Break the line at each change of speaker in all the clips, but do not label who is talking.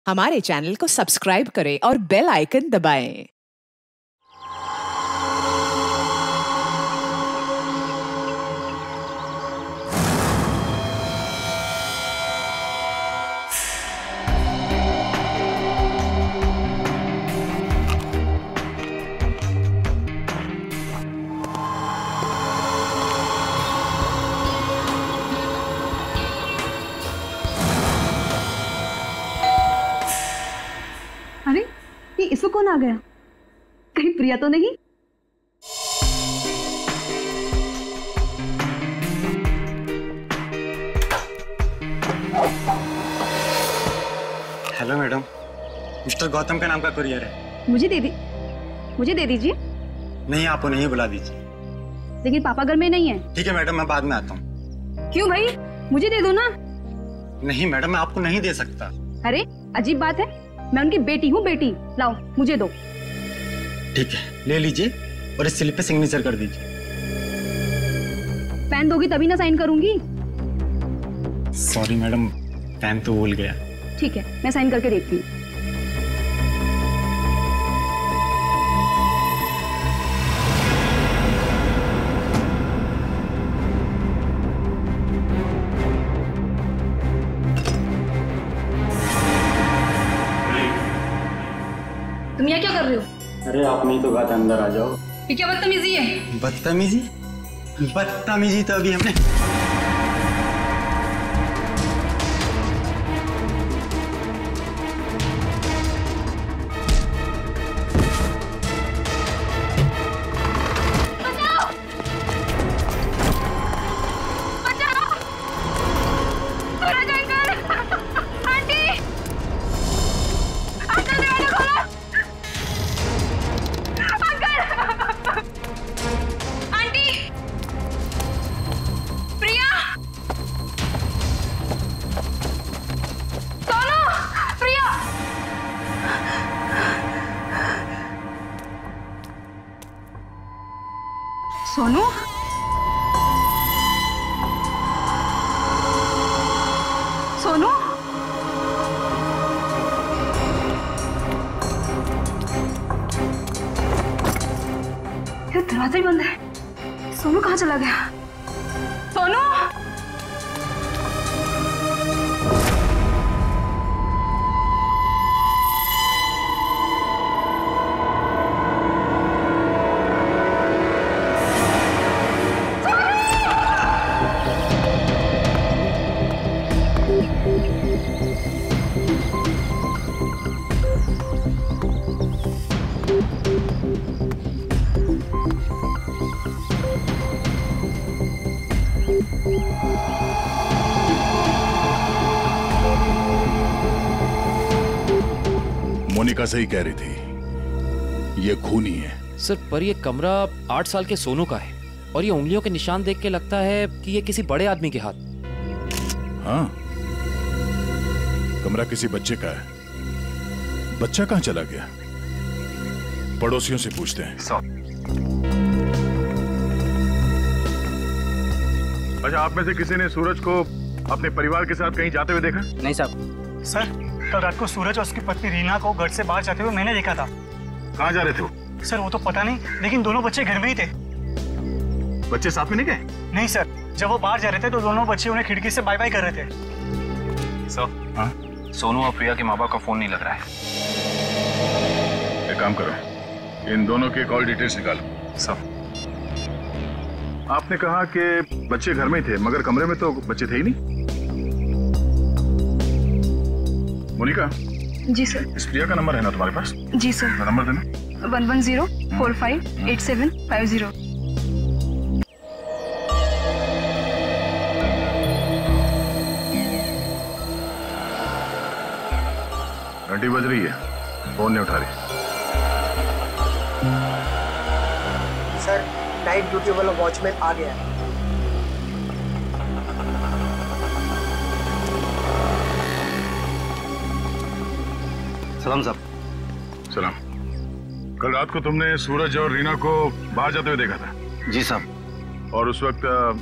हमारे चैनल को सब्सक्राइब करें और बेल आइकन दबाएं।
अरे ये इसको कौन आ गया? कहीं प्रिया तो नहीं?
हेलो मैडम, मिस्टर गौतम का नाम का कुरियर है।
मुझे दे दीजिए।
नहीं, आप उन्हें ही बुला दीजिए।
लेकिन पापा घर में नहीं है।
ठीक है मैडम, मैं बाद में आता हूँ।
क्यों भाई, मुझे दे दो ना।
नहीं मैडम, मैं आपको नहीं दे सकता।
अरे अजीब बात है, मैं उनकी बेटी हूँ। बेटी लाओ, मुझे दो।
ठीक है, ले लीजिए और इस स्लिप पे सिग्नेचर कर दीजिए।
पेन दोगी तभी ना साइन करूंगी।
सॉरी मैडम, पेन तो भूल गया।
ठीक है, मैं साइन करके देखती हूँ। तुम यहाँ क्या कर रहे हो?
अरे आप नहीं तो बात, अंदर आ जाओ।
ये क्या बदतमीजी है?
बदतमीजी तो अभी हमने
सोनू, सोनू, ये दरवाजा ही बंद है। सोनू कहाँ चला गया? सोनू,
मोनिका सही कह रही थी, ये खूनी है।
सर, पर ये कमरा 8 साल के सोनू का है और ये उंगलियों के निशान देख के लगता है कि ये किसी बड़े आदमी के हाथ।
हाँ, कमरा किसी बच्चे का है। बच्चा कहाँ चला गया? पड़ोसियों से पूछते हैं।
अच्छा, आप में से किसी ने सूरज को अपने परिवार के साथ कहीं जाते हुए देखा?
नहीं साहब।
सर, कल रात को सूरज और उसकी पत्नी रीना को घर से बाहर जाते हुए मैंने देखा था।
कहाँ जा रहे थे वो?
सर, वो तो पता नहीं, लेकिन दोनों बच्चे घर में ही थे।
बच्चे साथ में नहीं गए?
नहीं सर, जब वो बाहर जा रहे थे तो दोनों बच्चे उन्हें खिड़की से बाय बाय कर रहे थे।
सर,
हाँ?
सोनू और प्रिया के माँ बाप का फोन नहीं लग रहा है।
एक काम करो, इन दोनों के कॉल डिटेल्स निकालो।
सर,
आपने कहा कि बच्चे घर में ही थे, मगर कमरे में तो बच्चे थे ही नहीं। मोनिका।
जी सर।
इस प्रिया का नंबर है ना तुम्हारे पास?
जी सर।
नंबर देना।
110458750।
घंटी बज रही है, फोन नहीं उठा रही।
सर, नाइट ड्यूटी वाला वॉचमैन आ गया है।
सलाम साहब।
सलाम। कल रात को तुमने सूरज और रीना को बाहर जाते हुए देखा था?
जी साहब।
और उस वक्त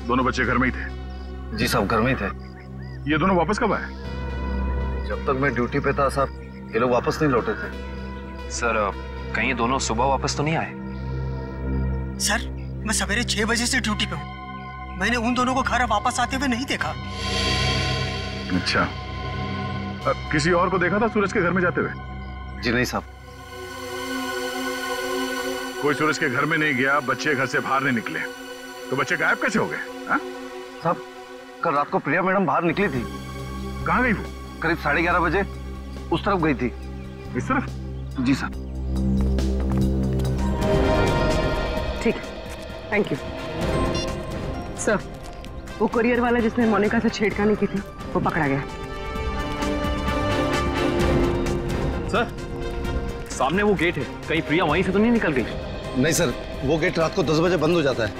दोनों बच्चे घर में ही थे?
जी साहब, घर में ही थे।
ये दोनों वापस कब आए?
जब तक मैं ड्यूटी पे था साहब,
ये लोग वापस नहीं लौटे थे। सर कहीं ये दोनों सुबह वापस तो नहीं आए?
सर मैं सवेरे 6 बजे से ड्यूटी पे हूँ, मैंने उन दोनों को घर वापस आते हुए नहीं देखा।
अच्छा, किसी और को देखा था सूरज के घर में जाते हुए?
जी नहीं साहब।
कोई सूरज के घर में नहीं गया, बच्चे घर से बाहर नहीं निकले, तो बच्चे गायब कैसे हो गए?
साहब कल रात को प्रिया मैडम बाहर निकली थी।
कहाँ गई वो?
करीब 11:30 बजे उस तरफ गई थी।
इस तरफ?
जी सर।
ठीक, थैंक यू सर। वो कुरियर वाला जिसने मोनिका से छेड़खानी की थी वो पकड़ा गया।
सर सामने वो गेट है, कहीं प्रिया वहीं से तो नहीं निकल गई?
नहीं सर, वो गेट रात को 10 बजे बंद हो जाता है।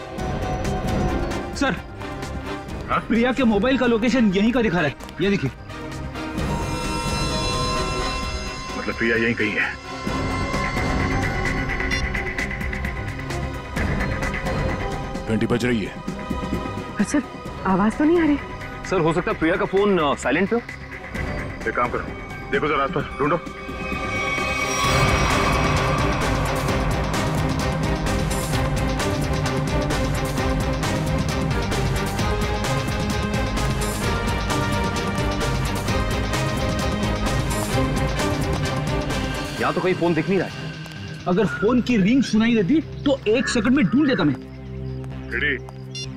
सर प्रिया के मोबाइल का लोकेशन यहीं का दिखा रहा है, ये देखिए।
मतलब प्रिया यहीं कहीं है।
घंटी बज रही है।
सर आवाज तो नहीं आ रही।
सर हो सकता है प्रिया का फोन साइलेंट पे हो।
एक काम करो, देखो जरा आसपास ढूंढो।
यहाँ तो कोई फोन दिख नहीं रहा है।
अगर फोन की रिंग सुनाई देती तो 1 सेकंड में ढूंढ लेता मैं।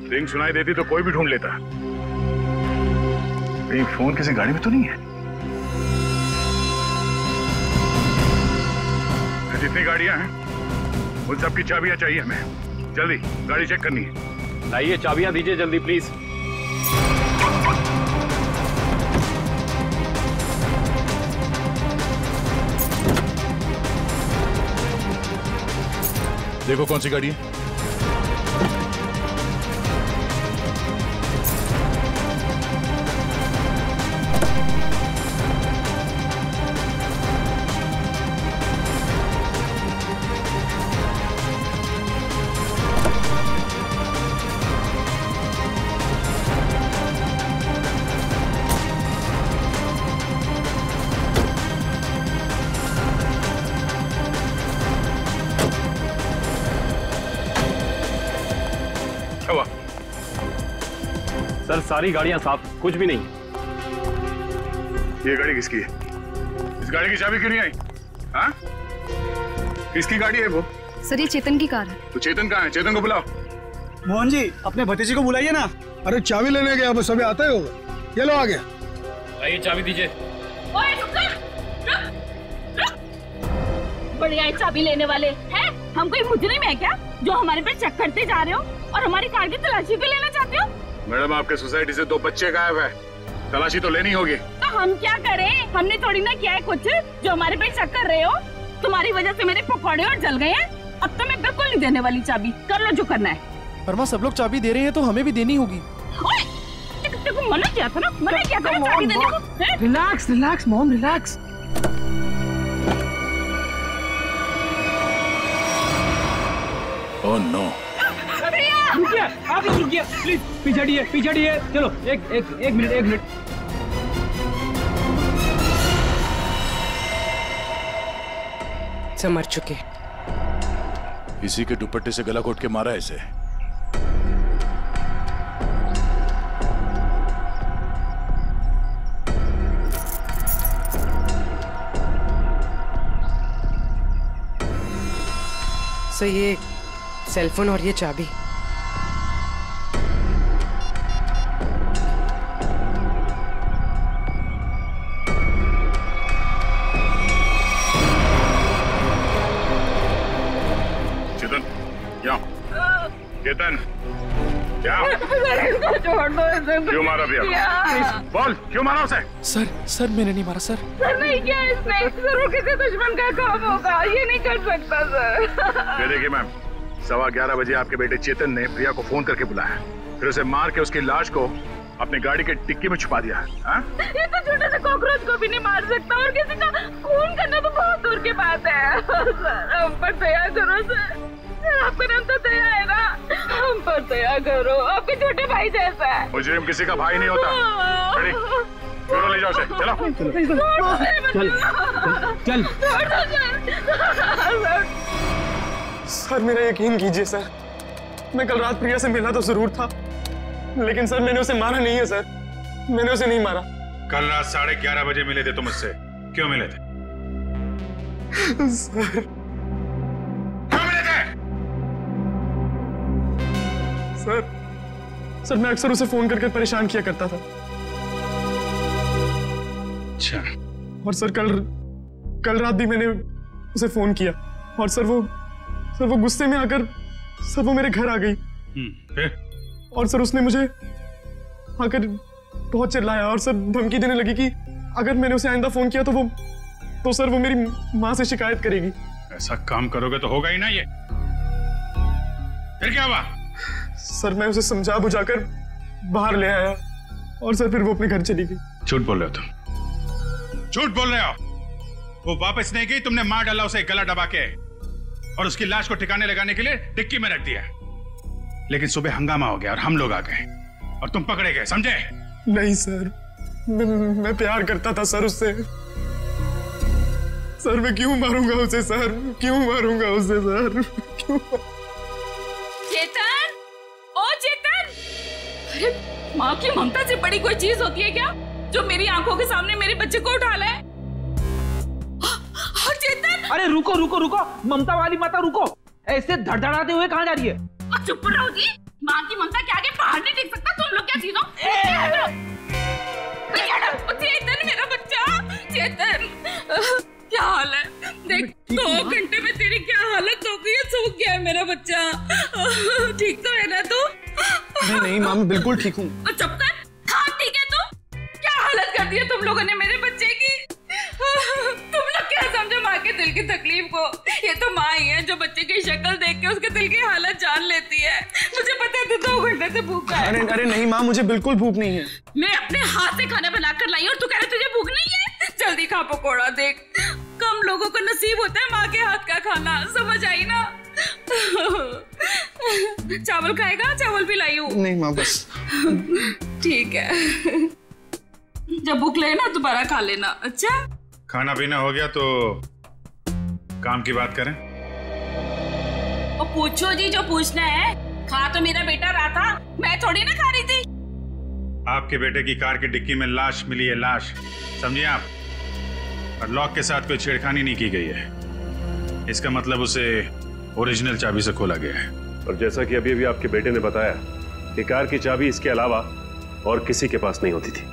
रिंग सुनाई देती तो कोई भी ढूंढ लेता। कहीं फोन किसी गाड़ी में तो नहीं है? जितनी गाड़ियां हैं उन सबकी चाबियां चाहिए हमें। जल्दी गाड़ी चेक करनी है।
लाइए चाबियां दीजिए जल्दी प्लीज।
देखो कौन सी गाड़ी है।
सर सारी गाड़ियां साफ, कुछ भी नहीं।
ये गाड़ी किसकी है? इस गाड़ी की चाबी क्यों नहीं आई? हाँ? किसकी गाड़ी है वो?
सर ये चेतन की कार है।
तो चेतन कहाँ है? चेतन को बुलाओ।
मोहन जी अपने भतीजे को बुलाइए ना।
अरे चाबी लेने गया, बस अभी आता ही होगा। ये लो आ गया।
आइए चाबी दीजिए।
बढ़िया चाबी लेने वाले हैं? हम कोई मुजरिम है क्या जो हमारे पे चेक करते जा रहे हो और हमारी कार की तलाशी भी लेना चाहते हो?
मैडम आपके सोसाइटी से 2 बच्चे गायब है, तलाशी तो लेनी होगी।
तो हम क्या करें? हमने थोड़ी ना किया है कुछ जो हमारे पे शक कर रहे हो। तुम्हारी वजह से मेरे पकौड़े और जल गए हैं। अब तो मैं बिल्कुल नहीं देने वाली चाबी। कर लो जो करना है।
पर माँ सब लोग चाबी दे रहे हैं तो हमें भी देनी होगी।
तेको मना किया था ना, मना किया था ना चाबी देने को।
Relax relax mom relax.
Oh no.
रुकिए, आप लोग रुकिए प्लीज। पीछे हटिए। चलो एक मिनट।
सब मर चुके।
इसी के दुपट्टे से गला घोट के मारा है इसे।
सर ये सेलफोन और ये चाबी।
चेतन क्या?
छोड़ दो इसे।
क्यों मारा भैया? बोल क्यों मारा उसे?
सर मैंने नहीं मारा सर।
सर नहीं किया इसने। सर वो किसी दुश्मन का काम होगा, ये नहीं कर सकता सर।
ये देखिए मैम, 11:15 बजे आपके बेटे चेतन ने प्रिया को फोन करके बुलाया, फिर उसे मार के उसकी लाश को अपनी गाड़ी के डिक्की में छुपा दिया।
ये तो छोटे से कॉकरोच को भी नहीं मार सकता और किसी का खून करना तो बहुत दूर की बात है। सर हम पर दया करो सर। आपका नाम तो दया है ना, हम पर दया करो। आपके छोटे भाई जैसा है।
मुजरिम किसी का भाई नहीं होता। ले जाओ उसे, चलो।
चल।
सर मेरा यकीन कीजिए सर, मैं कल रात प्रिया से मिला तो जरूर था, लेकिन सर मैंने उसे मारा नहीं है सर, मैंने उसे नहीं मारा।
कल रात 11:30 बजे मिले थे तुम मुझसे, क्यों मिले थे?
सर
क्यों मिले थे?
सर मैं अक्सर उसे फोन करके परेशान किया करता था।
अच्छा।
और सर कल रात भी मैंने उसे फोन किया और सर वो गुस्से में आकर सर वो मेरे घर आ गई।
फिर?
और सर उसने मुझे आकर बहुत चिल्लाया और सर धमकी देने लगी कि अगर मैंने उसे आइंदा फोन किया तो सर वो मेरी माँ से शिकायत करेगी।
ऐसा काम करोगे तो होगा ही ना ये। फिर क्या हुआ?
सर मैं उसे समझा बुझाकर बाहर ले आया और सर फिर वो अपने घर चली गई।
झूठ बोल रहे हो तुम, झूठ बोल रहे हो। वो वापस नहीं गई, तुमने मार डाला उसे गला दबा के और उसकी लाश को ठिकाने लगाने के लिए डिक्की में रख दिया। लेकिन सुबह हंगामा हो गया और हम लोग आ गए और तुम पकड़े गए, समझे?
नहीं सर, मैं प्यार करता था सर उससे। सर मैं क्यों मारूंगा उसे सर, क्यों मारूंगा उसे सर, क्यों?
चेतन, ओ चेतन! अरे माँ की ममता से बड़ी कोई चीज होती है क्या जो मेरी आंखों के सामने मेरे बच्चे को उठा ले? चेतन!
अरे रुको रुको रुको, ममता वाली माता रुको, ऐसे धड़धड़ाते हुए कहाँ जा रही है?
चुप रहो जी, माँ की ममता के आगे पहाड़ नहीं टिक सकता। तुम लोग क्या चीज हो? चेतन मेरा बच्चा, चेतन क्या हाल है? देख 2 घंटे में तेरी क्या हालत हो गई है, सूख गया है मेरा बच्चा। ठीक तो है ना तू?
नहीं माँ मैं बिल्कुल ठीक हूँ।
चुप कर। हाँ ठीक है तू? क्या हालत कर दी है तुम लोगों ने मेरे बच्चे की? तुम लोग क्या समझो माँ के दिल की तकलीफ को? ये तो माँ ही है जो बच्चे की शक्ल देख के उसके दिल की हालत जान लेती है। मुझे पता है तू 2 घंटे से भूखा है।
अरे नहीं माँ, मुझे बिल्कुल भूख नहीं है।
मैं अपने हाथ से खाना बनाकर लाई और तू कह रहा तुझे भूख नहीं है? जल्दी खा पकोड़ा। देख कम लोगों को नसीब होता है माँ के हाथ का खाना, समझ आई ना? चावल खाएगा? चावल भी लाई हूँ।
नहीं माँ बस।
ठीक है, जब भूख लगे ना दोबारा खा लेना। अच्छा
खाना पीना हो गया तो काम की बात करें।
और पूछो जी जो पूछना है। खा तो मेरा बेटा रहा था, मैं थोड़ी ना खा रही थी।
आपके बेटे की कार की डिक्की में लाश मिली है, लाश, समझिए आप। और लॉक के साथ कोई छेड़खानी नहीं की गई है। इसका मतलब उसे ओरिजिनल चाबी से खोला गया है।
और जैसा कि अभी आपके बेटे ने बताया कि कार की चाबी इसके अलावा और किसी के पास नहीं होती थी।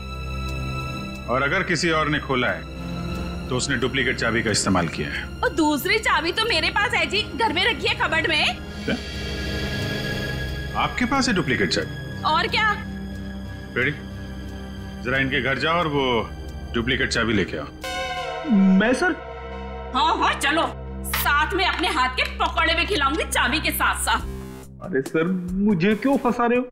और अगर किसी और ने खोला है तो उसने डुप्लीकेट चाबी का इस्तेमाल किया है।
और दूसरी चाबी तो मेरे पास है जी, घर में रखी है कबर्ड में।
क्या? आपके पास है डुप्लीकेट चाबी?
और क्या?
बेटी जरा इनके घर जाओ और वो डुप्लीकेट चाबी लेके आओ।
मैं सर?
हाँ चलो, साथ में अपने हाथ के पकौड़े में खिलाऊंगी चाबी के साथ साथ।
अरे सर मुझे क्यों फंसा रहे हो?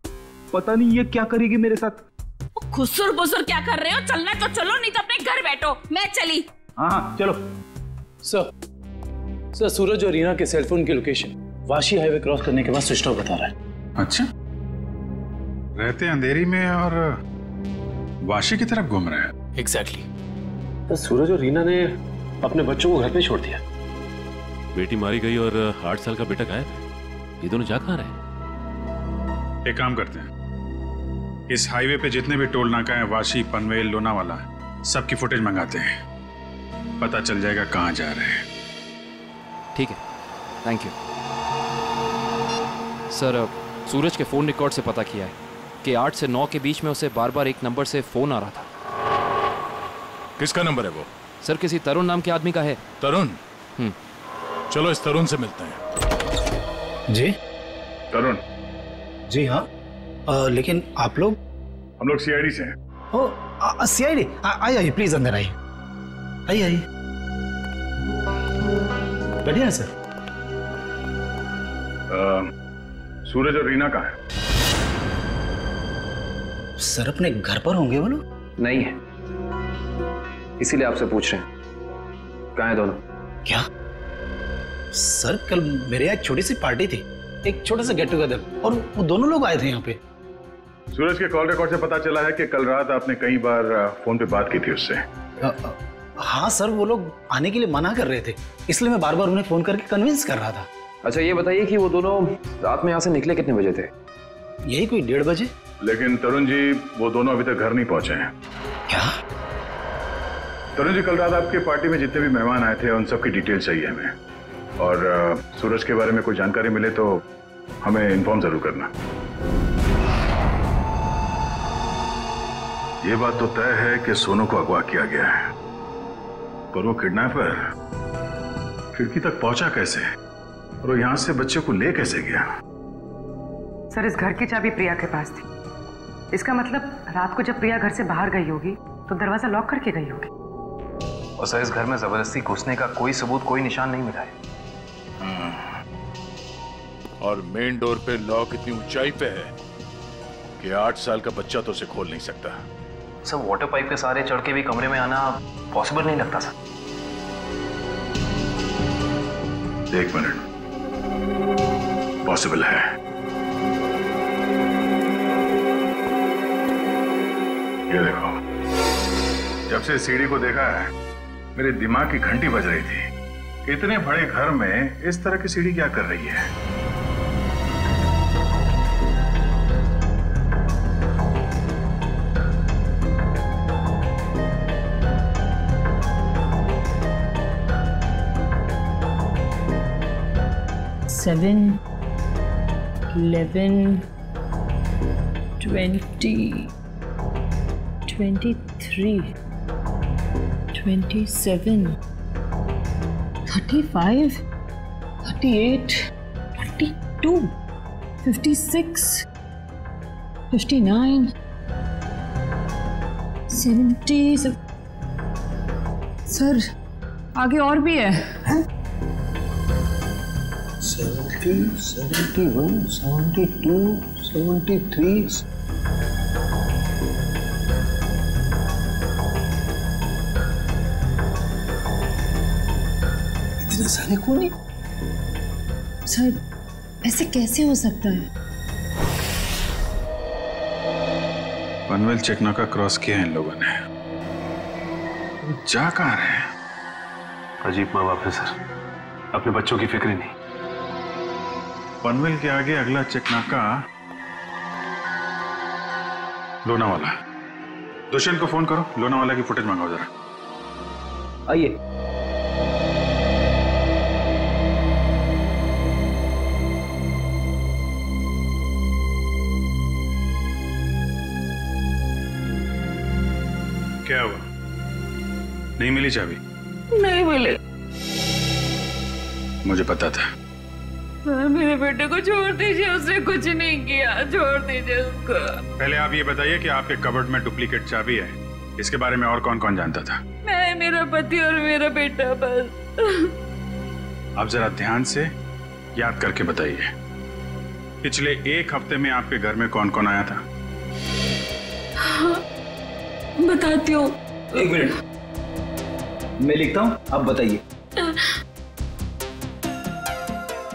पता नहीं ये क्या करेगी मेरे साथ।
खुसुर बुसुर क्या कर रहे हो? चलना तो चलो, नहीं तो अपने घर बैठो। मैं चली।
हाँ चलो।
सर सूरज और रीना के सेलफोन की लोकेशन वाशी हाईवे क्रॉस करने के बाद स्विच ऑफ बता रहा है।
अच्छा, रहते अंधेरी में और वाशी की तरफ घूम रहे हैं।
एग्जैक्टली।
तो सूरज और रीना ने अपने बच्चों को घर पे छोड़ दिया।
बेटी मारी गई और 8 साल का बेटा गायब है। ये दोनों जा कहाँ रहे?
एक काम करते हैं, इस हाईवे पे जितने भी टोल नाका है, वाशी, पनवेल, लोनावाला, सबकी फुटेज मंगाते हैं। पता चल जाएगा कहाँ जा रहे हैं।
ठीक है, थैंक यू सर। सूरज के फोन रिकॉर्ड से पता किया है कि 8 से 9 के बीच में उसे बार बार एक नंबर से फोन आ रहा था।
किसका नंबर है वो?
सर किसी तरुण नाम के आदमी का है।
तरुण? चलो इस तरुण से मिलते हैं।
जी
तरुण?
जी हाँ। लेकिन आप लोग?
हम लोग सीआईडी से हैं।
ओ सीआईडी? आइए प्लीज अंदर आइए। आइए बढ़िया है सर।
सूरज और रीना कहाँ है?
सर अपने घर पर होंगे वो लोग?
नहीं है, इसीलिए आपसे पूछ रहे हैं कहाँ है दोनों।
क्या सर, कल मेरे यहाँ एक छोटी सी पार्टी थी, एक छोटा सा गेट टुगेदर, और वो दोनों लोग आए थे यहाँ पे।
सूरज के कॉल रिकॉर्ड से पता चला है कि कल रात आपने कई बार फोन पे बात की थी उससे।
हाँ सर, वो लोग आने के लिए मना कर रहे थे, इसलिए मैं बार बार उन्हें फोन करके कन्विंस कर रहा था।
अच्छा ये बताइए कि वो दोनों रात में यहाँ से निकले कितने बजे थे?
यही कोई 1:30 बजे।
लेकिन तरुण जी, वो दोनों अभी तक घर नहीं पहुंचे हैं।
क्या?
तरुण जी, कल रात आपके पार्टी में जितने भी मेहमान आए थे उन सबकी डिटेल चाहिए हमें, और सूरज के बारे में कोई जानकारी मिले तो हमें इन्फॉर्म जरूर करना। ये बात तो तय है कि सोनू को अगवा किया गया है, पर वो किडनैपर खिड़की तक पहुंचा कैसे और वो यहां से बच्चे को ले कैसे गया?
सर, इस घर की चाबी प्रिया के पास थी। इसका मतलब रात को जब प्रिया घर से बाहर गई होगी तो दरवाजा लॉक करके गई होगी।
और सर, इस घर में जबरदस्ती घुसने का कोई सबूत, कोई निशान नहीं मिला है।
और मेन डोर पे लॉक इतनी ऊंचाई पे है कि 8 साल का बच्चा तो उसे खोल नहीं सकता।
सर, वाटर पाइप के सहारे चढ़ के भी कमरे में आना पॉसिबल नहीं लगता सर।
1 मिनट, पॉसिबल है। ये देखो, जब से सीढ़ी को देखा है मेरे दिमाग की घंटी बज रही थी। इतने बड़े घर में इस तरह की सीढ़ी क्या कर रही है?
Seven, 11, 20, 23, 27, 35, 38, 42, 56, 59, 70। सर, आगे और भी है।
70, 71, 72, 73। इतने सारे खून?
सर, ऐसे कैसे हो सकता है?
पनवेल चेकनाका क्रॉस किया है इन लोगों ने। जा कहाँ रहे हैं?
अजीब माँ बाप है सर, अपने बच्चों की फिक्र नहीं।
पनवेल के आगे अगला चेकनाका लोनावाला। दुष्यंत को फोन करो, लोनावाला की फुटेज मंगाओ जरा।
आइए।
क्या हुआ? नहीं मिली चाबी?
नहीं मिले।
मुझे पता था।
सर, मेरे बेटे को छोड़ दीजिए, उसने कुछ नहीं किया, छोड़ दीजिए उसको।
पहले आप ये बताइए कि आपके कबर्ड में डुप्लीकेट चाबी है, इसके बारे में और कौन कौन जानता था?
मैं, मेरा पति और मेरा बेटा बस।
आप जरा ध्यान से याद करके बताइए, पिछले 1 हफ्ते में आपके घर में कौन कौन आया था?
बताती हूँ।
1 मिनट, मैं लिखता हूँ, आप बताइए।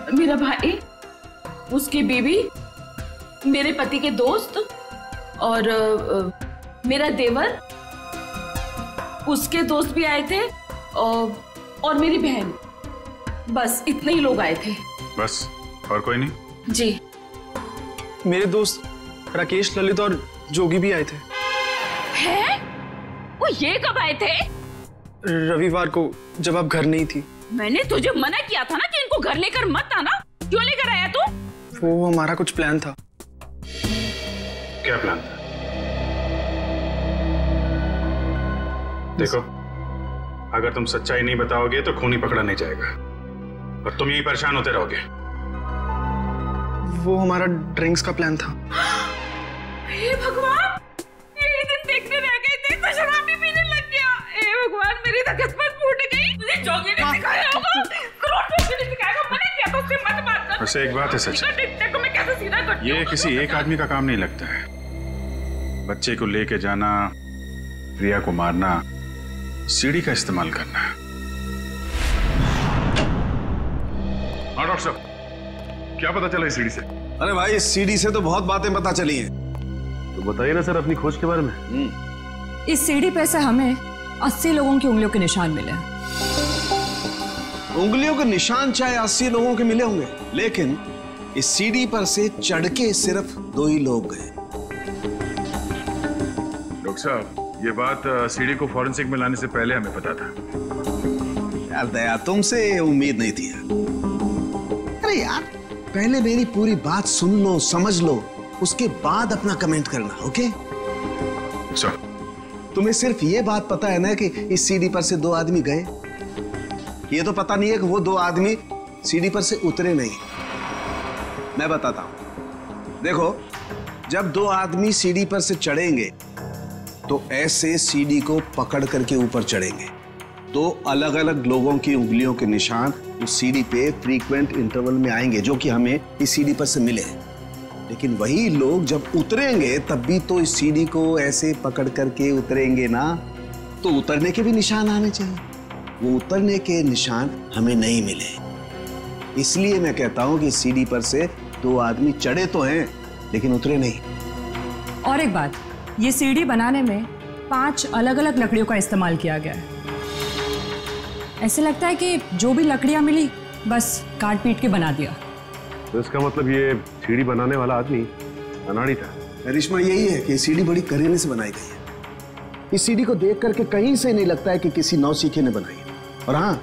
मेरा भाई, उसकी बीवी, मेरे पति के दोस्त और मेरा देवर, उसके दोस्त भी आए थे और मेरी बहन। बस इतने ही लोग आए थे।
बस, और कोई नहीं?
जी।
मेरे दोस्त राकेश, ललित और जोगी भी आए थे।
हैं? वो ये कब आए थे?
रविवार को, जब आप घर नहीं थी।
मैंने तुझे मना किया था ना कि इनको घर लेकर मत आना। क्यों लेकर आया तू?
वो हमारा कुछ प्लान था।
क्या प्लान था? देखो, अगर तुम सच्चाई नहीं बताओगे तो खूनी पकड़ा नहीं जाएगा और तुम यही परेशान होते रहोगे।
वो हमारा ड्रिंक्स का प्लान था।
हे भगवान, यही दिन देखने रह गए थे तो शराब भी पीने लग गया। हे भगवान, मेरी तो किस्मत फूट गई। तुझे जोगी ने सिखाया होगा, करोड़पति ने सिखाया होगा। मैंने किया तो उससे मत बात कर।
वैसे एक बात है सच,
देखो मैं कैसे सीधा करती हूं।
ये किसी एक आदमी का काम नहीं लगता है। बच्चे को लेके जाना, प्रिया को मारना, सीढ़ी का इस्तेमाल करना। हाँ डॉक्टर साहब, क्या पता चला इस सीढ़ी से?
अरे भाई, इस सीढ़ी से तो बहुत बातें पता चली हैं।
तो बताइए ना सर अपनी खोज के बारे में।
इस सीढ़ी पे से हमें 80 लोगों की उंगलियों के निशान मिले हैं।
उंगलियों के निशान चाहे 80 लोगों के मिले होंगे, लेकिन इस सीढ़ी पर से चढ़ के सिर्फ 2 ही लोग गए।
डॉक्टर साहब, ये बात सीढ़ी को फॉरेंसिक में लाने से पहले हमें पता था।
यार दया, तुमसे उम्मीद नहीं थी। अरे यार, पहले मेरी पूरी बात सुन लो, समझ लो, उसके बाद अपना कमेंट करना, ओके?
सर,
तुम्हें सिर्फ ये बात पता है ना कि इस सीढ़ी पर से 2 आदमी गए। ये तो पता नहीं है कि वो 2 आदमी सीढ़ी पर से उतरे नहीं। मैं बताता हूं। देखो, जब 2 आदमी सीढ़ी पर से चढ़ेंगे तो ऐसे सीढ़ी को पकड़ करके ऊपर चढ़ेंगे। 2 अलग-अलग लोगों की उंगलियों के निशान उस सीढ़ी पे फ्रीक्वेंट इंटरवल में आएंगे, जो कि हमें इस सीढ़ी पर से मिले। लेकिन वही लोग जब उतरेंगे तब भी तो इस सीढ़ी को ऐसे पकड़ करके उतरेंगे ना, तो उतरने के भी निशान आने चाहिए। वो उतरने के निशान हमें नहीं मिले। इसलिए मैं कहता हूं कि सीढ़ी पर से 2 आदमी चढ़े तो हैं, लेकिन उतरे नहीं।
और एक बात, ये सीढ़ी बनाने में 5 अलग अलग लकड़ियों का इस्तेमाल किया गया है। ऐसे लगता है कि जो भी लकड़ियां मिली बस काट पीट के बना दिया।
तो इसका मतलब ये सीढ़ी बनाने वाला आदमी अनाड़ी था।
करिश्मा यही है कि सीढ़ी बड़ी करीने से बनाई गई है। इस सीढ़ी को देख करके कहीं से नहीं लगता है कि किसी नौसीखे ने बनाई है। और हाँ,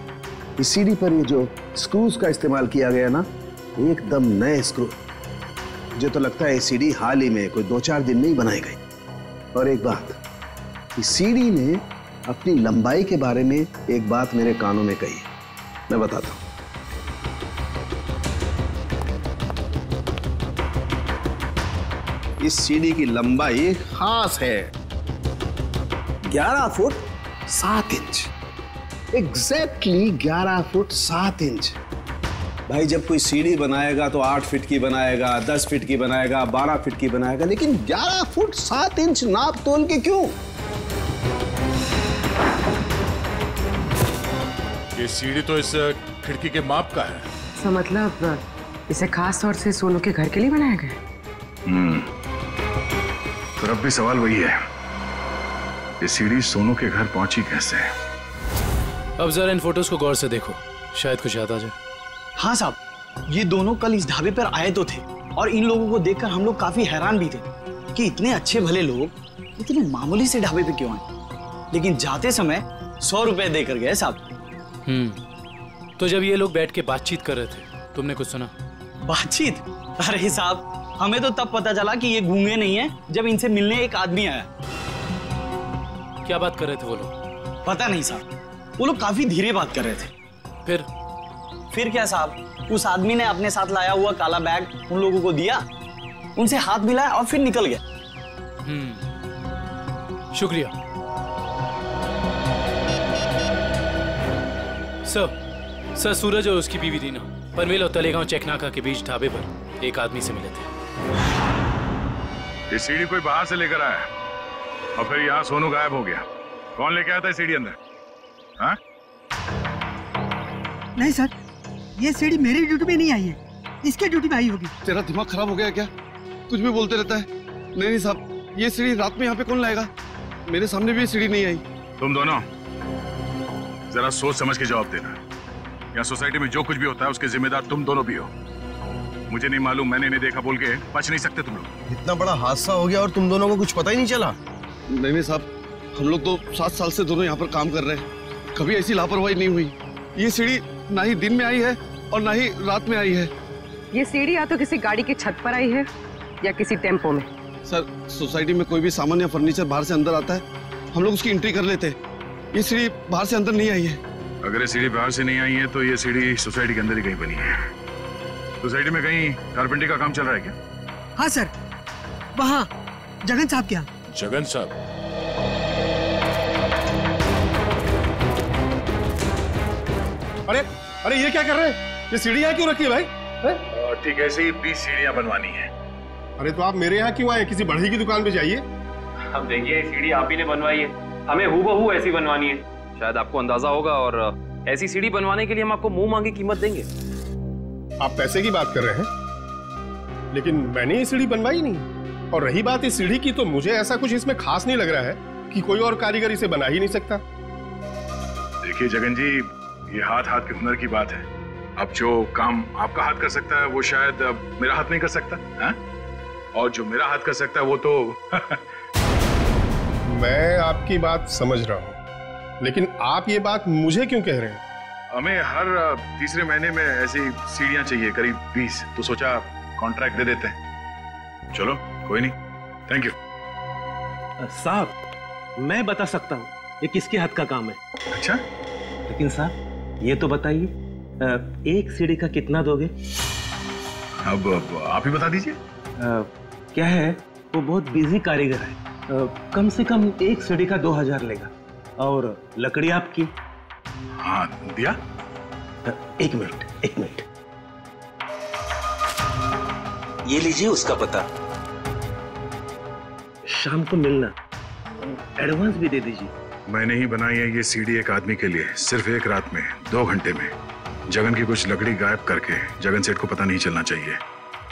इस सीढ़ी पर ये जो स्क्रूज का इस्तेमाल किया गया ना, एकदम नए स्क्रू। मुझे तो लगता है ये सीढ़ी हाल ही में कोई 2-4 दिन में ही बनाई गई। और एक बात, इस सीढ़ी ने अपनी लंबाई के बारे में एक बात मेरे कानों में कही, मैं बताता हूं। इस सीढ़ी की लंबाई खास है 11 foot 7 inch. Exactly 11 foot 7 inch. भाई, जब कोई सीढ़ी बनाएगा तो 8 फीट की बनाएगा, 10 फीट की बनाएगा, 12 फीट की बनाएगा, लेकिन 11 फुट 7 इंच नाप तोल के क्यों?
ये सीढ़ी तो इस खिड़की के माप का है।
तो मतलब इसे खास तौर से सोनू के घर के लिए बनाया गया?
तो अब भी सवाल वही है, ये सीढ़ी सोनू के घर पहुंची कैसे?
अब जरा इन फोटोज को गौर से देखो, शायद कुछ याद आ जाए।
हाँ साहब, ये दोनों कल इस ढाबे पर आए तो थे, और इन लोगों को देखकर हम लोग काफी हैरान भी थे कि इतने अच्छे भले लोग इतने मामूली से ढाबे पे क्यों आए। लेकिन जाते समय 100 रुपए देकर गए साहब।
तो जब ये लोग बैठ के बातचीत कर रहे थे, तुमने कुछ सुना?
बातचीत? अरे साहब, हमें तो तब पता चला कि ये गूंगे नहीं है जब इनसे मिलने एक आदमी आया।
क्या बात कर रहे थे वो लोग?
पता नहीं साहब, वो लोग काफी धीरे बात कर रहे थे। फिर क्या साहब, उस आदमी ने अपने साथ लाया हुआ काला बैग उन लोगों को दिया, उनसे हाथ मिलाया और फिर निकल गया।
शुक्रिया सर। सूरज और उसकी बीवी रीना पनवेल और तलेगांव चेकनाका के बीच ढाबे पर एक आदमी से मिले थे।
ये सीढ़ी कोई बाहर से लेकर आया और फिर यहाँ सोनू गायब हो गया। कौन लेके आया था सीढ़ी अंदर? हाँ?
नहीं सर, ये सीढ़ी मेरी ड्यूटी में नहीं आई है, इसके ड्यूटी में आई होगी।
तेरा दिमाग खराब हो गया क्या? कुछ भी बोलते रहता है। नहीं साहब, ये सीढ़ी रात में यहाँ पे कौन लाएगा? मेरे सामने भी ये सीढ़ी नहीं आई।
तुम दोनों जरा सोच समझ के जवाब देना। यहाँ सोसाइटी में जो कुछ भी होता है उसके जिम्मेदार तुम दोनों भी हो। मुझे नहीं मालूम, मैंने नहीं देखा बोल के बच नहीं सकते तुम लोग।
इतना बड़ा हादसा हो गया और तुम दोनों को कुछ पता ही नहीं चला? नहीं साहब, हम लोग तो 7 साल से दोनों यहाँ पर काम कर रहे हैं, कभी ऐसी लापरवाही नहीं हुई। ये सीढ़ी ना ही दिन में आई है और ना ही रात में आई है।
ये सीढ़ी या तो किसी गाड़ी की छत पर आई है या किसी टेम्पो में।
सर, सोसाइटी में कोई भी सामान या फर्नीचर बाहर से अंदर आता है, हम लोग उसकी एंट्री कर लेते हैं। ये सीढ़ी बाहर से अंदर नहीं आई है।
अगर ये सीढ़ी बाहर से नहीं आई है तो ये सीढ़ी सोसाइटी के अंदर ही कहीं बनी है। सोसाइटी में कहीं कारपेंटरी का काम चल रहा है क्या?
हाँ सर, वहाँ जगन साहब क्या?
जगन साहब?
अरे ये क्या कर रहे हैं? ये सीढ़ी यहाँ क्यों रखी है भाई?
ठीक है, ऐसे ही 20 सीढ़ियाँ बनवानी है।
अरे तो आप मेरे यहाँ क्यों आए? किसी बढ़ई की दुकान पे जाइए।
अब देखिए, सीढ़ी आप ही ने बनवाई है, हमें हूबहू ऐसी बनवानी है। शायद आपको अंदाजा होगा, और ऐसी सीढ़ी बनवाने के लिए हम आपको मुंह मांगी कीमत देंगे।
आप पैसे की बात कर रहे हैं, लेकिन मैंने ये सीढ़ी बनवाई नहीं। और रही बात इस सीढ़ी की, तो मुझे ऐसा कुछ इसमें खास नहीं लग रहा है कि कोई और कारीगर इसे बना ही नहीं सकता।
देखिए जगन जी, ये हाथ हाथ के हुनर की बात है। अब जो काम आपका हाथ कर सकता है वो शायद मेरा हाथ नहीं कर सकता है? और जो मेरा हाथ कर सकता है वो तो
मैं आपकी बात समझ रहा हूँ, लेकिन आप ये बात मुझे क्यों कह रहे हैं?
हमें हर तीसरे महीने में ऐसी सीढ़ियां चाहिए, करीब 20, तो सोचा कॉन्ट्रैक्ट दे देते हैं। चलो कोई नहीं, थैंक यू।
साहब मैं बता सकता हूँ ये किसके हाथ का काम है।
अच्छा,
लेकिन साहब ये तो बताइए एक सीढ़ी का कितना दोगे?
अब आप ही बता दीजिए।
क्या है, वो बहुत बिजी कारीगर है, कम से कम एक सीढ़ी का 2000 लेगा। और लकड़ी आपकी?
हाँ दिया।
एक मिनट ये लीजिए उसका पता। शाम को मिलना, एडवांस भी दे दीजिए।
मैंने ही बनाई है ये सीढ़ी एक आदमी के लिए, सिर्फ एक रात में, 2 घंटे में। जगन की कुछ लकड़ी गायब करके जगन सेठ को पता नहीं चलना चाहिए।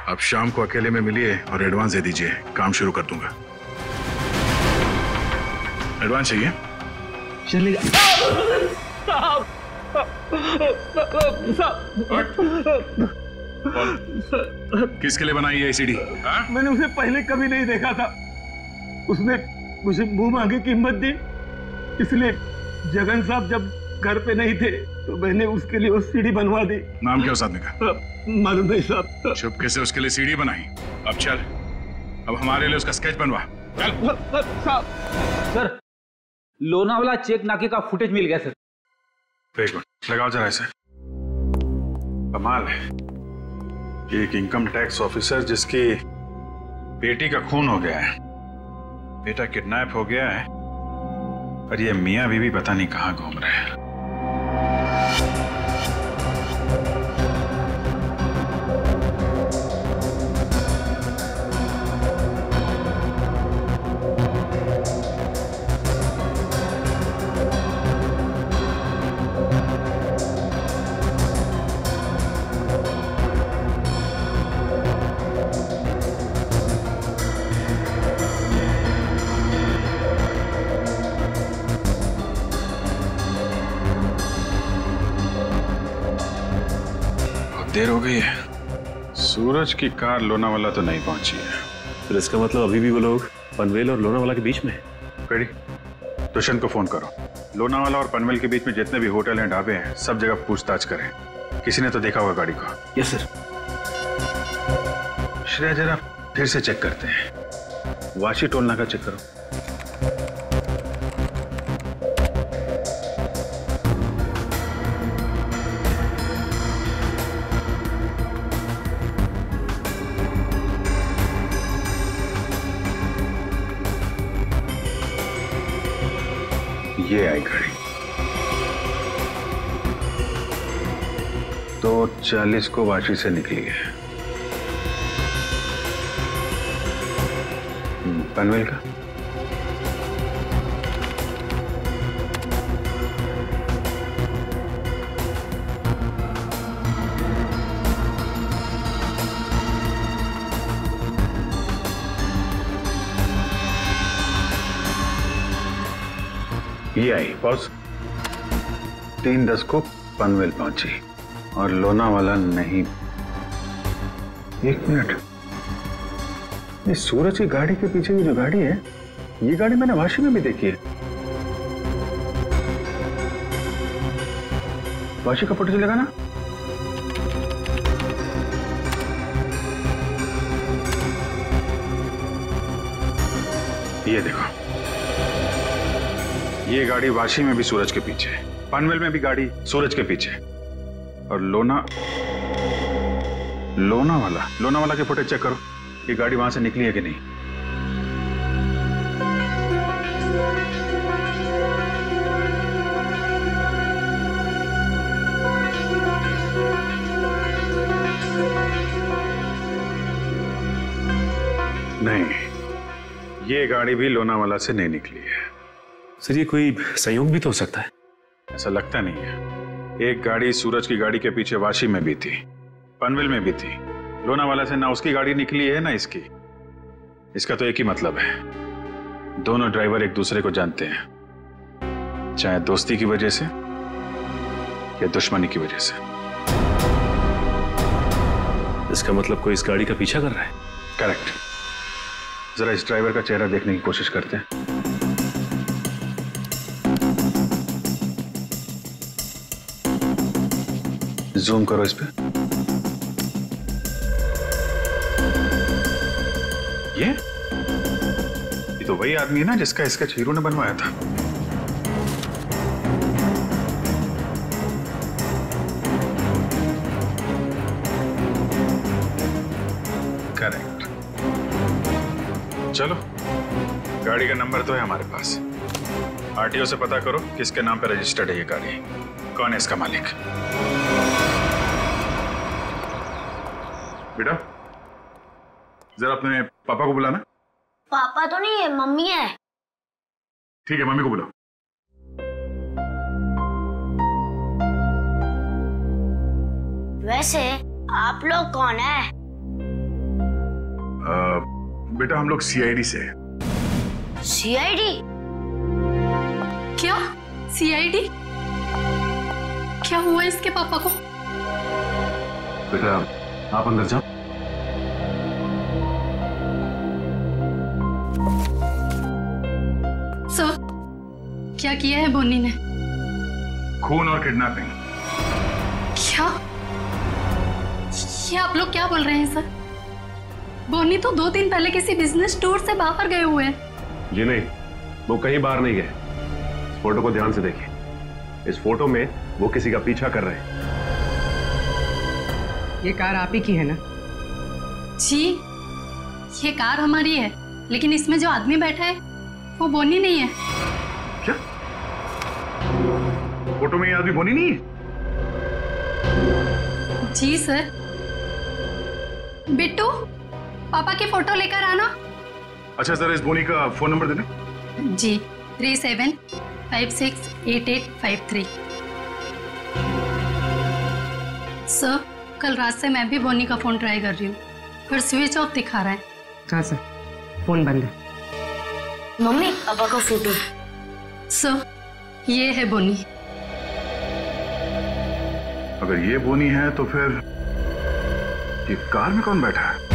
आप शाम को अकेले में मिलिए और एडवांस दे दीजिए, काम शुरू कर दूंगा। एडवांस चाहिए?
चलेगा।
किसके लिए बनाई है सीढ़ी?
मैंने उसे पहले कभी नहीं देखा था, उसने मुझे मुंह मांगे कीमत दी, इसलिए जगन साहब जब घर पे नहीं थे तो मैंने उसके लिए वो सीढ़ी बनवा दी।
नाम क्या उस आदमी का?
मालूम नहीं साहब।
चुपके से उसके लिए सीढ़ी बनाई। अब चल, अब हमारे लिए उसका स्केच बनवा। चल।
सर लोनावाला चेक नाके का फुटेज मिल गया सर।
एक मिनट लगाओ जरा इसे। कमाल है, एक इनकम टैक्स ऑफिसर जिसकी बेटी का खून हो गया है, बेटा किडनैप हो गया है, और ये मियां बीवी पता नहीं कहां घूम रहे हैं। देर हो गई है, सूरज की कार लोनावाला तो नहीं पहुंची है।
तो इसका मतलब अभी भी वो लोग पनवेल और लोनावाला के बीच में है।
पेड़ी, दुष्यंत को फोन करो। लोनावाला और पनवेल के बीच में जितने भी होटल हैं, ढाबे हैं, सब जगह पूछताछ करें। किसी ने तो देखा होगा गाड़ी को।
Yes sir.
श्रेया जरा फिर से चेक करते हैं। वाशी टोल नाका चेक करो। ये आई गाड़ी 2:40 को वाशी से निकली है। पनवेल का ये आई बॉस। 3:10 को पनवेल पहुंची और लोनावाला नहीं। 1 मिनट, ये सूरज की गाड़ी के पीछे की जो गाड़ी है, ये गाड़ी मैंने वाशी में भी देखी है। वाशी का फोटो चलेगा ना? ये देखो, ये गाड़ी वाशी में भी सूरज के पीछे, पनवेल में भी गाड़ी सूरज के पीछे, और लोनावाला के फुटेज चेक करो, ये गाड़ी वहां से निकली है कि नहीं। नहीं, ये गाड़ी भी लोनावाला से नहीं निकली है।
सर ये कोई संयोग भी तो हो सकता है।
ऐसा लगता नहीं है। एक गाड़ी सूरज की गाड़ी के पीछे वाशी में भी थी, पनवेल में भी थी। लोनावाला से ना उसकी गाड़ी निकली है ना इसकी। इसका तो एक ही मतलब है, दोनों ड्राइवर एक दूसरे को जानते हैं, चाहे दोस्ती की वजह से या दुश्मनी की वजह से?
इसका मतलब कोई इस गाड़ी का पीछा कर रहा है?
करेक्ट। जरा इस ड्राइवर का चेहरा देखने की कोशिश करते हैं। जूम करो इस पे। ये तो वही आदमी है ना जिसका स्केच हीरो ने बनवाया था। करेक्ट। चलो, गाड़ी का नंबर तो है हमारे पास। आरटीओ से पता करो किसके नाम पे रजिस्टर्ड है ये गाड़ी, कौन है इसका मालिक। बेटा, जरा अपने पापा को बुलाना।
पापा तो नहीं है, मम्मी है।
ठीक है, मम्मी को बुलाओ।
वैसे आप लोग कौन है?
बेटा, हम लोग सीआईडी से हैं।
सीआईडी?
क्या सीआईडी? क्या हुआ इसके पापा को?
बेटा, आप अंदर जाओ।
सर, क्या किया है बोनी ने?
खून और किडनैपिंग।
क्या? ये आप लोग क्या बोल रहे हैं सर? बोनी तो 2 दिन पहले किसी बिजनेस टूर से बाहर गए हुए हैं।
जी नहीं, वो कहीं बाहर नहीं गए। इस फोटो को ध्यान से देखिए। इस फोटो में वो किसी का पीछा कर रहे हैं।
ये कार आप ही की है ना?
जी, ये कार हमारी है, लेकिन इसमें जो आदमी बैठा है वो बोनी नहीं है।
क्या? फोटो में ये आदमी बोनी नहीं है?
जी सर। बिट्टू, पापा की फोटो लेकर आना।
अच्छा, जरा इस बोनी का फोन नंबर देना।
जी, 37568853। सर, कल रात से मैं भी बोनी का फोन ट्राई कर रही हूँ, पर स्विच ऑफ दिखा रहा है।
हाँ सर, फोन बंद है।
मम्मी, पापा का फोटो।
सर, ये है बोनी।
अगर ये बोनी है तो फिर ये कार में कौन बैठा है?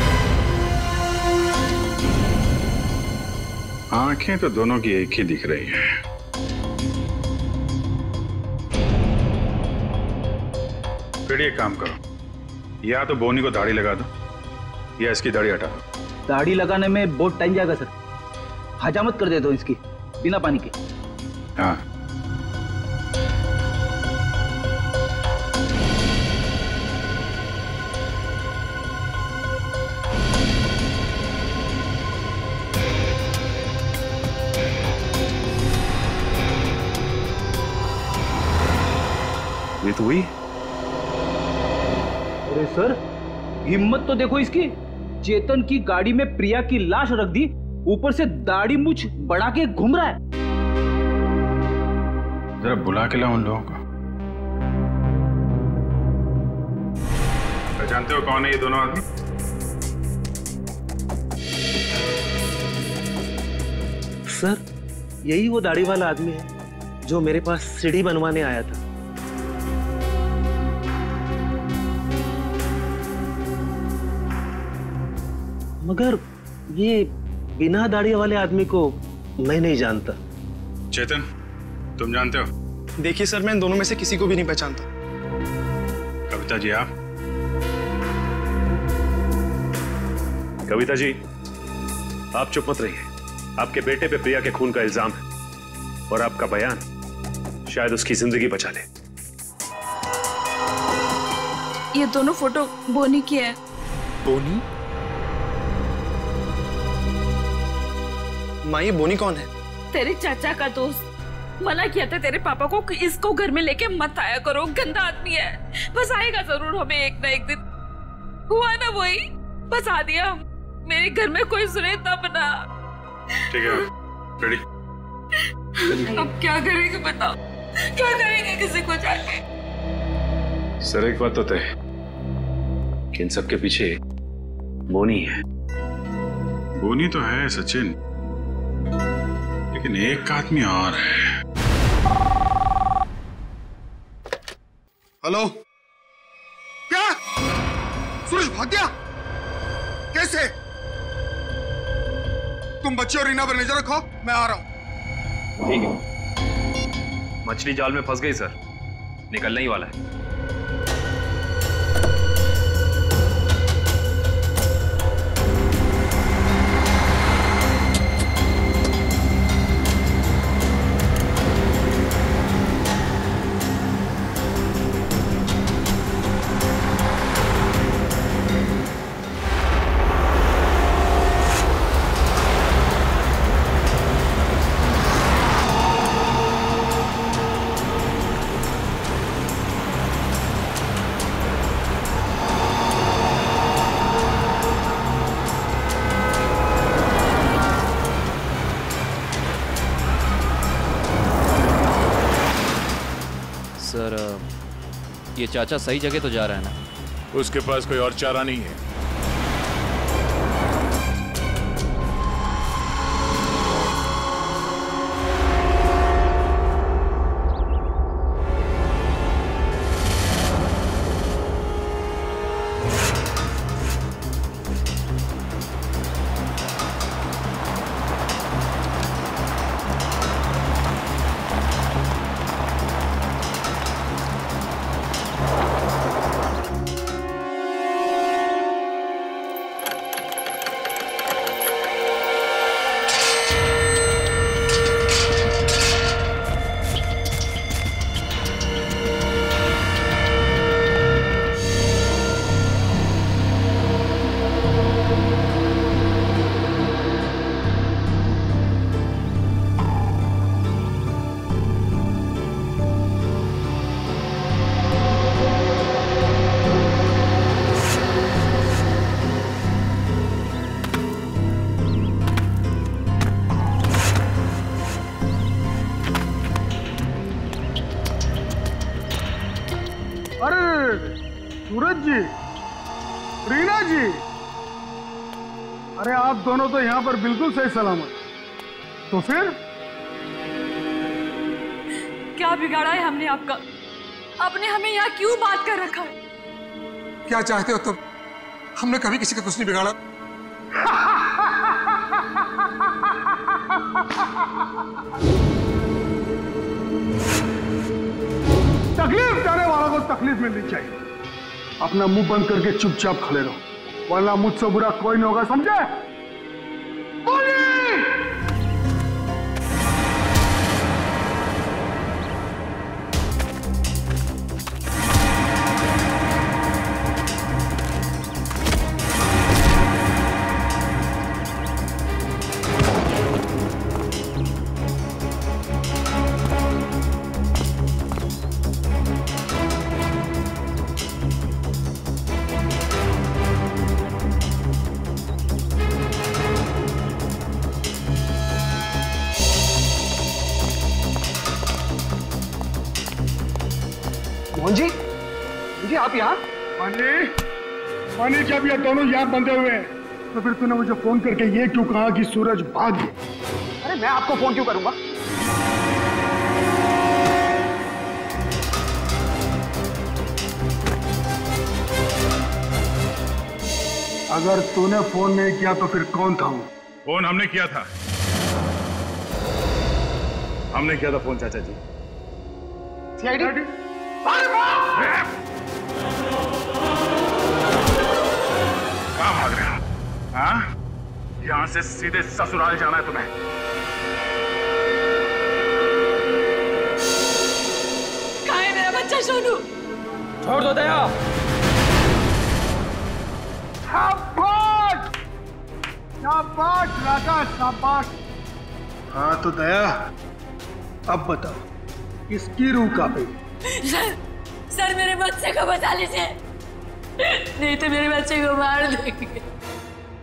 आंखें तो दोनों की एक ही दिख रही हैं। फिर एक काम करो, या तो बोनी को दाढ़ी लगा दो या इसकी दाढ़ी हटा दो।
दाढ़ी लगाने में बहुत टाइम जाएगा सर। हजामत कर दे दो इसकी बिना पानी के।
हाँ,
ये तो हुई।
अरे सर, हिम्मत तो देखो इसकी। चेतन की गाड़ी में प्रिया की लाश रख दी, ऊपर से दाढ़ी मूछ बढ़ा के घूम रहा है।
जरा बुला के लाओ उन लोगों को। पहचानते हो कौन है ये दोनों आदमी?
सर, यही वो दाढ़ी वाला आदमी है जो मेरे पास सीढ़ी बनवाने आया था। मगर ये बिना दाढ़ी वाले आदमी को मैं नहीं जानता।
चेतन, तुम जानते हो?
देखिए सर, मैं इन दोनों में से किसी को भी नहीं पहचानता।
कविता जी, आप?
कविता जी, आप चुप मत रहिए। आपके बेटे पे प्रिया के खून का इल्जाम है और आपका बयान शायद उसकी जिंदगी बचा ले।
ये दोनों फोटो बोनी की है।
बोनी?
माँ, ये बोनी कौन है?
तेरे चाचा का दोस्त। मना किया था तेरे पापा को कि इसको घर में लेके मत आया करो, गंदा आदमी है। बस आएगा जरूर हमें एक ना एक दिन। हुआ ना वही, बस आ दिया। मेरे घर में कोई सुने तब ना।
ठीक है, रेडी?
अब क्या करेंगे बताओ, क्या करेंगे किसी को जाके?
सर, एक बात तो तय है कि इन सबके पीछे बोनी है।
बोनी तो है सचिन, लेकिन एक आदमी और है।
हेलो, क्या सूरज भाग गया? कैसे? तुम बच्चे और रीना पर नजर रखो, मैं आ रहा हूं।
ठीक है। मछली जाल में फंस गई सर, निकलने ही वाला है।
सर, ये चाचा सही जगह तो जा रहा है ना?
उसके पास कोई और चारा नहीं है।
सूरज जी, रीना जी, अरे आप दोनों तो यहाँ पर बिल्कुल सही सलामत। तो फिर
क्या बिगाड़ा है हमने आपका? आपने हमें यहाँ क्यों बात कर रखा है?
क्या चाहते हो तुम? हमने कभी किसी का कुछ नहीं बिगाड़ा।
तकलीफ देने वालों को तकलीफ मिलनी चाहिए। अपना मुंह बंद करके चुपचाप खड़े रहो, वरना मुझसे बुरा कोई नहीं होगा, समझे? मोहन जी, आप यहाँ? मानी जब ये दोनों यहाँ बंधे हुए हैं, तो फिर तूने मुझे फोन करके ये क्यों कहा कि सूरज भाग गया?
अरे मैं आपको फोन क्यों करूंगा?
अगर तूने फोन नहीं किया तो फिर कौन था वो?
फोन हमने किया था। हमने किया था फोन चाचा जी।
सीआईडी?
कहाँ भाग रहे हो? हाँ? यहाँ से सीधे ससुराल जाना है तुम्हें।
कहाँ है मेरा बच्चा सोनू?
छोड़ दो दया।
शाबाश! शाबाश राजा, शाबाश। हाँ तो दया, अब बताओ किसकी रूह कांपे?
सर मेरे बच्चे को बचा लीजिए, नहीं तो मेरे बच्चे को मार देंगे।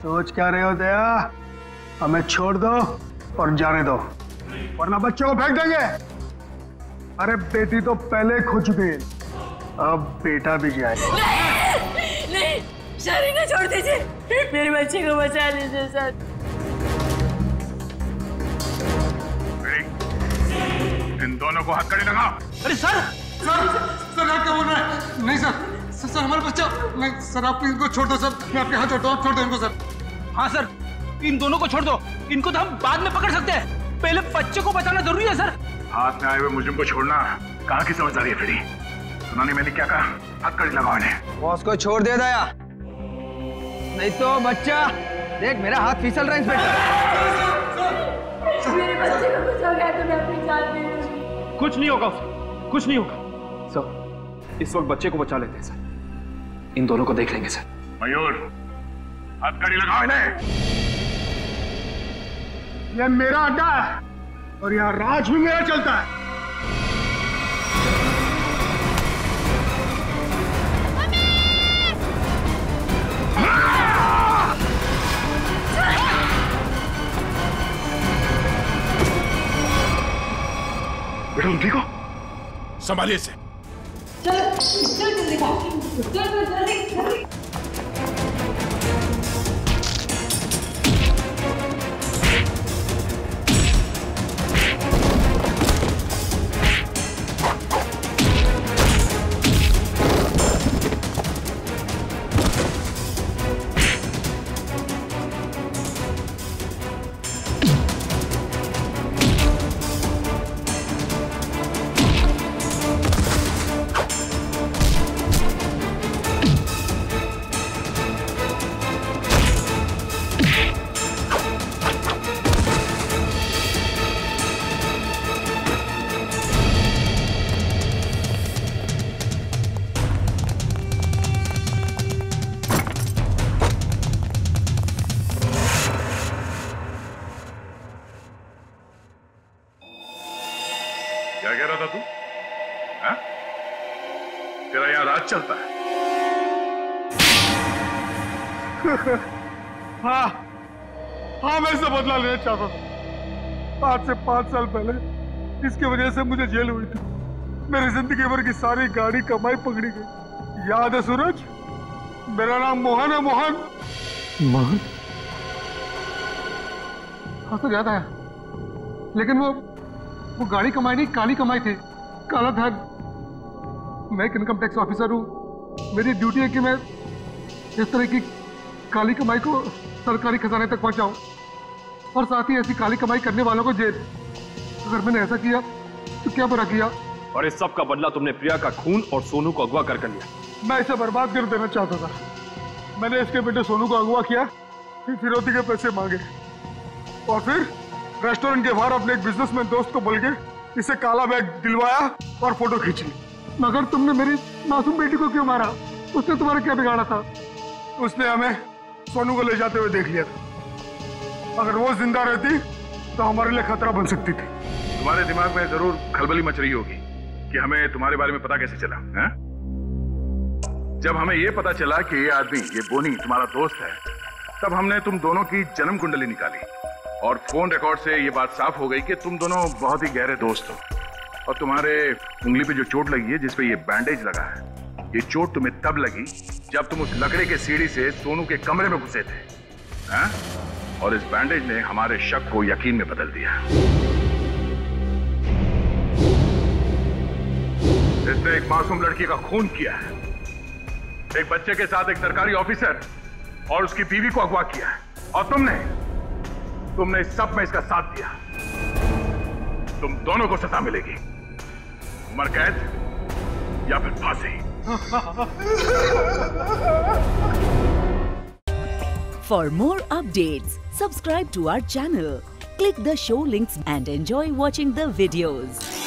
सोच क्या रहे हो दया? हमें छोड़ दो और जाने दो, वरना बच्चों को फेंक देंगे। अरे बेटी तो पहले खो चुकी है, अब बेटा भी जाए।
नहीं, सर इन्हें छोड़ दीजिए, मेरे बच्चे को बचा लीजिए सर।
इन दोनों को हथकड़ी लगाओ।
अरे सर,
सर क्या बोल रहे हैं?
सर हमारा बच्चा। नहीं सर, आप इनको छोड़ दो सर, मैं आपके हाथ छोड़ता हूँ, आप छोड़ दो इनको सर।
हाँ सर, इन दोनों को छोड़ दो, इनको तो हम बाद में पकड़ सकते हैं, पहले बच्चे को बचाना जरूरी है सर।
हाथ में आए हुए मुझे को छोड़ना कहाँ की समझदारी है फ्रेडी? सुना नहीं मैंने क्या कहा? हथकड़ी लगाओ इन्हें।
बॉस को छोड़ दे दया, नहीं तो बच्चा देख मेरा हाथ फिसल रहा है इंस्पेक्टर।
मेरे बच्चे को कुछ हो गया तो मैं अपनी जान दे दूंगी।
कुछ नहीं होगा उसे, कुछ नहीं होगा। सर इस वक्त बच्चे को बचा लेते हैं सर, इन दोनों को देख लेंगे सर।
मयूर हथकड़ी लगाओ इन्हें।
यह मेरा अड्डा है और यहाँ राज भी मेरा चलता है।
बेटा तुम ठीक हो?
संभालिए इसे।
चल जल्दी।
क्या कह रहा था तू? हाँ? तेरा यहाँ राज चलता है?
हाँ हाँ, मैं इससे बदला लेना चाहता था। आज से 5 साल पहले इसकी वजह से मुझे जेल हुई थी। मेरी जिंदगी भर की सारी गाड़ी कमाई पकड़ी गई। याद है सूरज? मेरा नाम मोहन है। मोहन मोहन? हाँ तो याद आया, लेकिन वो गाड़ी कमाई नहीं, काली कमाई थी। काला धन। मैं एक इनकम टैक्स ऑफिसर हूँ। मेरी ड्यूटी है कि मैं इस तरह की काली कमाई को सरकारी खजाने तक पहुंचाऊं और साथ ही ऐसी काली कमाई करने वालों को जेल। अगर मैंने ऐसा किया तो क्या बुरा किया?
और इस सब का बदला तुमने प्रिया का खून और सोनू को अगवा कर लिया।
मैं इसे बर्बाद कर देना चाहता था। मैंने इसके बेटे सोनू को अगवा किया, फिर फिरौती के पैसे मांगे और फिर रेस्टोरेंट के बाहर अपने एक बिजनेसमैन दोस्त को बोल के इसे काला बैग दिलवाया और फोटो खींची। मगर तुमने मेरी मासूम बेटी को क्यों मारा? उसने तुम्हारा क्या बिगाड़ा था? उसने हमें सोनू को ले जाते हुए देख लिया था। अगर वो जिंदा रहती तो हमारे लिए खतरा बन सकती थी।
तुम्हारे दिमाग में जरूर खलबली मच रही होगी कि हमें तुम्हारे बारे में पता कैसे चला है? जब हमें ये पता चला कि ये आदमी, ये बोनी तुम्हारा दोस्त है, तब हमने तुम दोनों की जन्म कुंडली निकाली और फोन रिकॉर्ड से ये बात साफ हो गई कि तुम दोनों बहुत ही गहरे दोस्त हो। और तुम्हारे उंगली पे जो चोट लगी है, जिसपे ये बैंडेज लगा है, ये चोट तुम्हें तब लगी जब तुम उस लकड़े के सीढ़ी से सोनू के कमरे में घुसे थे। हाँ? और इस बैंडेज ने हमारे शक को यकीन में बदल दिया। इसने एक मासूम लड़की का खून किया है, एक बच्चे के साथ एक सरकारी ऑफिसर और उसकी बीवी को अगवा किया है, और तुमने इस सब में इसका साथ दिया। तुम दोनों को सजा मिलेगी, उम्र कैद या फिर फांसी।
For more updates, subscribe to our channel, click the show links and enjoy watching the videos.